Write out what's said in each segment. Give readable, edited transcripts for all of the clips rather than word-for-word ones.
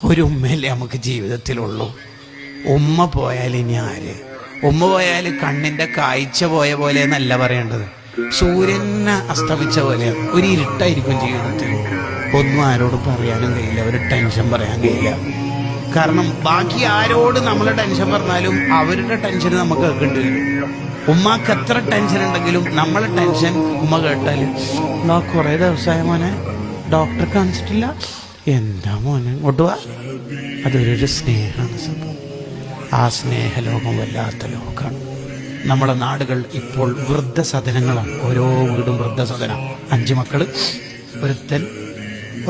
ഒരു ഉമ്മയല്ലേ നമുക്ക് ജീവിതത്തിലുള്ളൂ. ഉമ്മ പോയാൽ ഇനി ആര്? ഉമ്മ പോയാൽ കണ്ണിന്റെ കാഴ്ച പോയ പോലെ എന്നല്ല പറയേണ്ടത്, സൂര്യനെ അസ്തമിച്ച പോലെ ഒരു ഇരുട്ടായിരിക്കും ജീവിതത്തിൽ. ഒന്നും ആരോട് പറയാനും കഴിയില്ല, ഒരു ടെൻഷൻ പറയാൻ കഴിയില്ല. കാരണം ബാക്കി ആരോട് നമ്മൾ ടെൻഷൻ പറഞ്ഞാലും അവരുടെ ടെൻഷൻ നമുക്ക് കേൾക്കേണ്ടി വരും. ഉമ്മക്ക് എത്ര ടെൻഷൻ ഉണ്ടെങ്കിലും നമ്മളെ ടെൻഷൻ ഉമ്മ കേട്ടാൽ, കുറെ ദിവസമായ മോനെ ഡോക്ടറെ കാണിച്ചിട്ടില്ല, എന്താ മോനെ ഇങ്ങോട്ട് വാ. അതൊരു സ്നേഹമാണ് സംഭവം. ആ സ്നേഹലോകം വല്ലാത്ത ലോകമാണ്. നമ്മളെ നാടുകൾ ഇപ്പോൾ വൃദ്ധസദനങ്ങളാണ്. ഓരോ വീടും വൃദ്ധസദനം. 5 മക്കള്,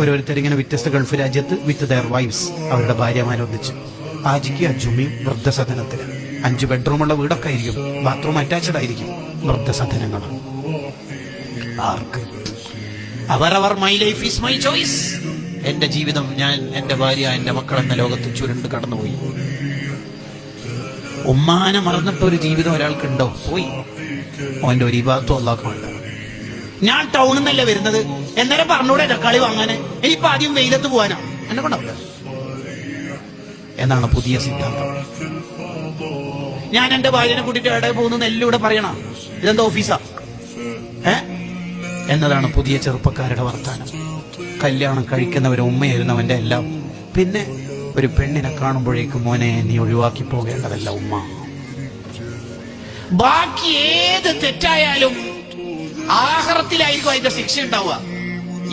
ഓരോരുത്തരിങ്ങനെ വ്യത്യസ്ത ഗൾഫ് രാജ്യത്ത് വിത്ത് ദയർ വൈഫ്സ്, അവരുടെ ഭാര്യമാരൊന്നിച്ച് ആജിക്ക് അജുമിയും വൃദ്ധസദനത്തിൽ. 5 ബെഡ്റൂമുള്ള വീടൊക്കെ ആയിരിക്കും, ബാത്റൂം അറ്റാച്ച്ഡ് ആയിരിക്കും. വൃദ്ധസദനങ്ങളാണ്. ആർക്ക്? അവരവർ my life is my choice. എന്റെ ജീവിതം, ഞാൻ, എന്റെ ഭാര്യ, എന്റെ മക്കൾ എന്ന ലോകത്ത് ചുരുണ്ട് കടന്നുപോയി. ഉമ്മാനെ മറന്നിട്ടൊരു ജീവിതം ഒരാൾക്കുണ്ടോ? പോയി. അവന്റെ ഒരു ഇബാദത്തും അല്ലാഹു വേണ്ട. ഞാൻ ടൗണിൽ നിന്നല്ലേ വരുന്നത്, എന്നേരം പറഞ്ഞൂടെ തക്കാളി വാങ്ങാന്? ഇനിയിപ്പോ ആദ്യം വെയിലത്ത് പോവാനോ? എന്നെ കൊണ്ടാവില്ല എന്നാണ് പുതിയ സിദ്ധാന്തം. ഞാൻ എന്റെ ഭാര്യനെ കൂട്ടിട്ട് എവിടെ പോകുന്നു എല്ലാം പറയണം. ഇതെന്താ ഓഫീസാ എന്നതാണ് പുതിയ ചെറുപ്പക്കാരുടെ വർത്താനം. കല്യാണം കഴിക്കുന്നവരെ ഉമ്മയായിരുന്നവന്റെ എല്ലാം. പിന്നെ ഒരു പെണ്ണിനെ കാണുമ്പോഴേക്കും മോനെ നീ ഒഴിവാക്കി പോകേണ്ടതല്ല ഉമ്മ. ബാക്കി ഏത് തെറ്റായാലും ആഖിറത്തിലായിരിക്കും അതിന്റെ ശിക്ഷ ഉണ്ടാവുക.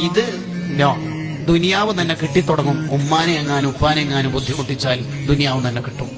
ഇത് നോ, ദുനിയാവ് തന്നെ കിട്ടിത്തുടങ്ങും. ഉമ്മാനെ എങ്ങാനും ഉപ്പാനെ എങ്ങാനും ബുദ്ധിമുട്ടിച്ചാൽ ദുനിയാവ് തന്നെ കിട്ടും.